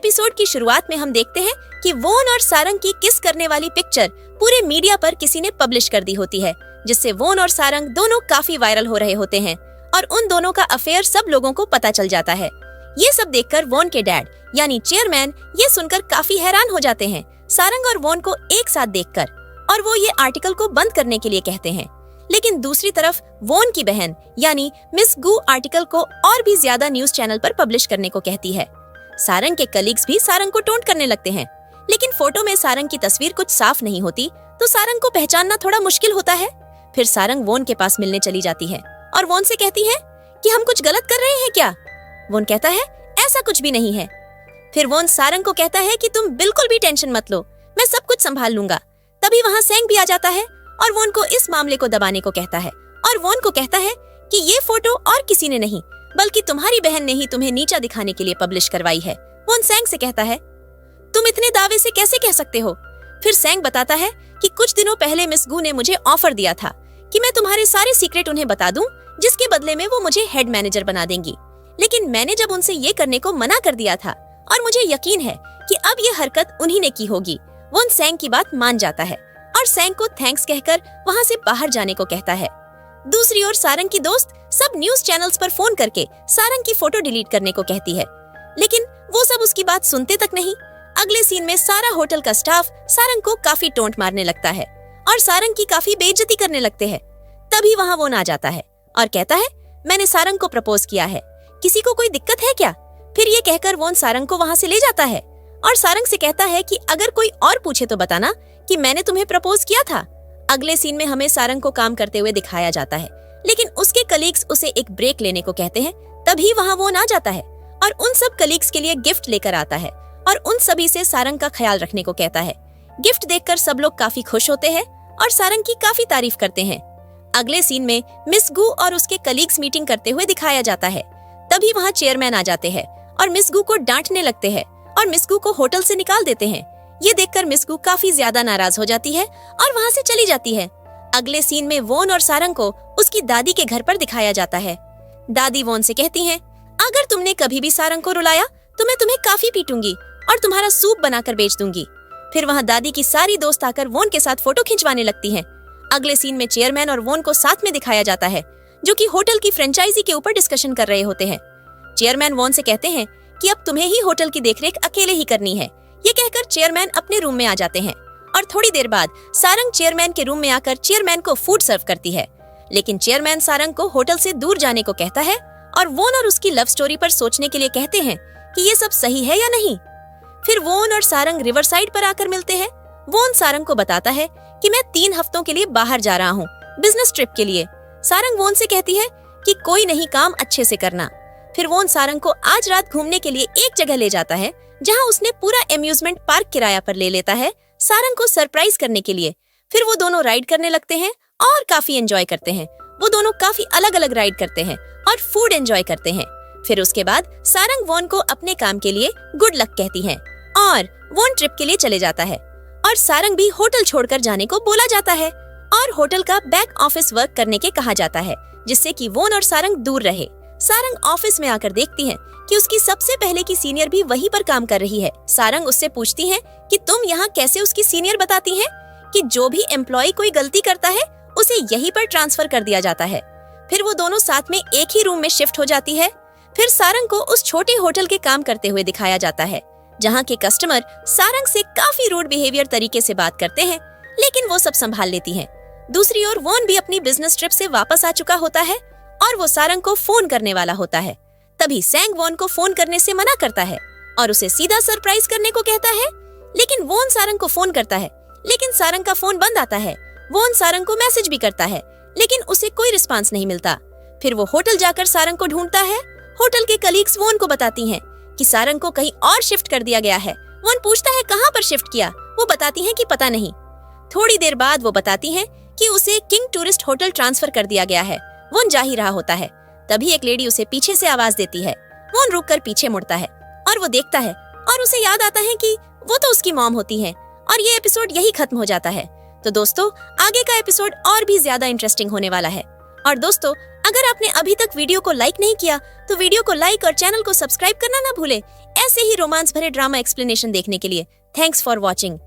Episode की शुरुआत में हम देखते हैं कि वोन और सारंग की किस करने वाली पिक्चर पूरे मीडिया पर किसी ने पब्लिश कर दी होती है, जिससे वोन और सारंग दोनों काफी वायरल हो रहे होते हैं और उन दोनों का अफेयर सब लोगों को पता चल जाता है। ये सब देखकर वोन के डैड यानी चेयरमैन ये सुनकर काफी हैरान हो जाते हैं सारंग और वोन को एक साथ देखकर, और वो ये आर्टिकल को बंद करने के लिए कहते हैं। लेकिन दूसरी तरफ वोन की बहन यानी मिस गू आर्टिकल को और भी ज्यादा न्यूज चैनल पर पब्लिश करने को कहती है। सारंग के कलीग्स भी सारंग को टोंट करने लगते हैं, लेकिन फोटो में सारंग की तस्वीर कुछ साफ नहीं होती तो सारंग को पहचानना थोड़ा मुश्किल होता है। फिर सारंग वोन के पास मिलने चली जाती है और वोन से कहती है कि हम कुछ गलत कर रहे हैं क्या? वोन कहता है ऐसा कुछ भी नहीं है। फिर वोन सारंग को कहता है कि तुम बिल्कुल भी टेंशन मत लो, मैं सब कुछ संभाल लूंगा। तभी वहाँ सेंग भी आ जाता है और वोन को इस मामले को दबाने को कहता है और वोन को कहता है कि ये फोटो और किसी ने नहीं बल्कि तुम्हारी बहन ने ही तुम्हें नीचा दिखाने के लिए पब्लिश करवाई है। वोन सेंग से कहता है तुम इतने दावे से कैसे कह सकते हो? फिर सेंग बताता है कि कुछ दिनों पहले मिस गू ने मुझे ऑफर दिया था कि मैं तुम्हारे सारे सीक्रेट उन्हें बता दूं, जिसके बदले में वो मुझे हेड मैनेजर बना देंगी। लेकिन मैंने जब उनसे ये करने को मना कर दिया था और मुझे यकीन है कि अब ये हरकत उन्हीं ने की होगी। वोन सेंग की बात मान जाता है और सेंग को थैंक्स कहकर वहाँ से बाहर जाने को कहता है। दूसरी ओर सारंग की दोस्त सब न्यूज चैनल्स पर फोन करके सारंग की फोटो डिलीट करने को कहती है, लेकिन वो सब उसकी बात सुनते तक नहीं। अगले सीन में सारा होटल का स्टाफ सारंग को काफी टोंट मारने लगता है और सारंग की काफी बेइज्जती करने लगते हैं। तभी वहाँ वोन आ जाता है और कहता है मैंने सारंग को प्रपोज किया है, किसी को कोई दिक्कत है क्या? फिर ये कहकर वोन सारंग को वहाँ से ले जाता है और सारंग से कहता है कि अगर कोई और पूछे तो बताना कि मैंने तुम्हें प्रपोज किया था। अगले सीन में हमें सारंग को काम करते हुए दिखाया जाता है, लेकिन उसके कलीग्स उसे एक ब्रेक लेने को कहते हैं। तभी वहाँ वोन आ जाता है और उन सब कलीग्स के लिए गिफ्ट लेकर आता है और उन सभी से सारंग का ख्याल रखने को कहता है। गिफ्ट देखकर सब लोग काफी खुश होते हैं और सारंग की काफी तारीफ करते हैं। अगले सीन में मिस गू और उसके कलीग्स मीटिंग करते हुए दिखाया जाता है। तभी वहाँ चेयरमैन आ जाते हैं और मिस गू को डांटने लगते हैं और मिस गू को होटल से निकाल देते हैं। ये देखकर मिस गू काफी ज्यादा नाराज हो जाती है और वहाँ से चली जाती है। अगले सीन में वोन और सारंग को उसकी दादी के घर पर दिखाया जाता है। दादी वोन से कहती हैं, अगर तुमने कभी भी सारंग को रुलाया तो मैं तुम्हें काफी पीटूंगी और तुम्हारा सूप बनाकर बेच दूंगी। फिर वहाँ दादी की सारी दोस्त आकर वोन के साथ फोटो खिंचवाने लगती हैं। अगले सीन में चेयरमैन और वोन को साथ में दिखाया जाता है, जो कि होटल की फ्रेंचाइजी के ऊपर डिस्कशन कर रहे होते हैं। चेयरमैन वोन से कहते हैं कि अब तुम्हें ही होटल की देखरेख अकेले ही करनी है। ये कहकर चेयरमैन अपने रूम में आ जाते हैं और थोड़ी देर बाद सारंग चेयरमैन के रूम में आकर चेयरमैन को फूड सर्व करती है, लेकिन चेयरमैन सारंग को होटल से दूर जाने को कहता है और वोन और उसकी लव स्टोरी पर सोचने के लिए कहते हैं कि ये सब सही है या नहीं। फिर वोन और सारंग रिवरसाइड पर आकर मिलते हैं। वोन सारंग को बताता है कि मैं 3 हफ्तों के लिए बाहर जा रहा हूँ बिजनेस ट्रिप के लिए। सारंग वोन से कहती है कि कोई नहीं काम अच्छे से करना। फिर वोन सारंग को आज रात घूमने के लिए एक जगह ले जाता है जहाँ उसने पूरा एम्यूजमेंट पार्क किराया पर ले लेता है सारंग को सरप्राइज करने के लिए। फिर वो दोनों राइड करने लगते हैं और काफी एंजॉय करते हैं। वो दोनों काफी अलग अलग राइड करते हैं और फूड एंजॉय करते हैं। फिर उसके बाद सारंग वोन को अपने काम के लिए गुड लक कहती है और वोन ट्रिप के लिए चले जाता है और सारंग भी होटल छोड़कर जाने को बोला जाता है और होटल का बैक ऑफिस वर्क करने के कहा जाता है, जिससे कि वोन और सारंग दूर रहे। सारंग ऑफिस में आकर देखती है कि उसकी सबसे पहले की सीनियर भी वहीं पर काम कर रही है। सारंग उससे पूछती है कि तुम यहाँ कैसे उसकी सीनियर बताती हैं कि जो भी एम्प्लॉय कोई गलती करता है उसे यहीं पर ट्रांसफर कर दिया जाता है। फिर वो दोनों साथ में एक ही रूम में शिफ्ट हो जाती है। फिर सारंग को उस छोटे होटल के काम करते हुए दिखाया जाता है, जहाँ के कस्टमर सारंग से काफी रूड बिहेवियर तरीके से बात करते हैं, लेकिन वो सब संभाल लेती है। दूसरी ओर वोन भी अपनी बिजनेस ट्रिप से वापस आ चुका होता है और वो सारंग को फोन करने वाला होता है। तभी सेंग वोन को फोन करने से मना करता है और उसे सीधा सरप्राइज करने को कहता है, लेकिन वोन सारंग को फोन करता है, लेकिन सारंग का फोन बंद आता है। वोन सारंग को मैसेज भी करता है, लेकिन उसे कोई रिस्पांस नहीं मिलता। फिर वो होटल जाकर सारंग को ढूंढता है। होटल के कलीग्स वोन को बताती हैं कि सारंग को कहीं और शिफ्ट कर दिया गया है। वोन पूछता है कहाँ पर शिफ्ट किया? वो बताती हैं कि पता नहीं। थोड़ी देर बाद वो बताती हैं कि उसे किंग टूरिस्ट होटल ट्रांसफर कर दिया गया है। वोन जा ही रहा होता है, तभी एक लेडी उसे पीछे से आवाज देती है। वोन रुककर पीछे मुड़ता है और वो देखता है और उसे याद आता है कि वो तो उसकी मॉम होती है और ये एपिसोड यही खत्म हो जाता है। तो दोस्तों, आगे का एपिसोड और भी ज्यादा इंटरेस्टिंग होने वाला है। और दोस्तों, अगर आपने अभी तक वीडियो को लाइक नहीं किया तो वीडियो को लाइक और चैनल को सब्सक्राइब करना ना भूले। ऐसे ही रोमांस भरे ड्रामा एक्सप्लेनेशन देखने के लिए थैंक्स फॉर वॉचिंग।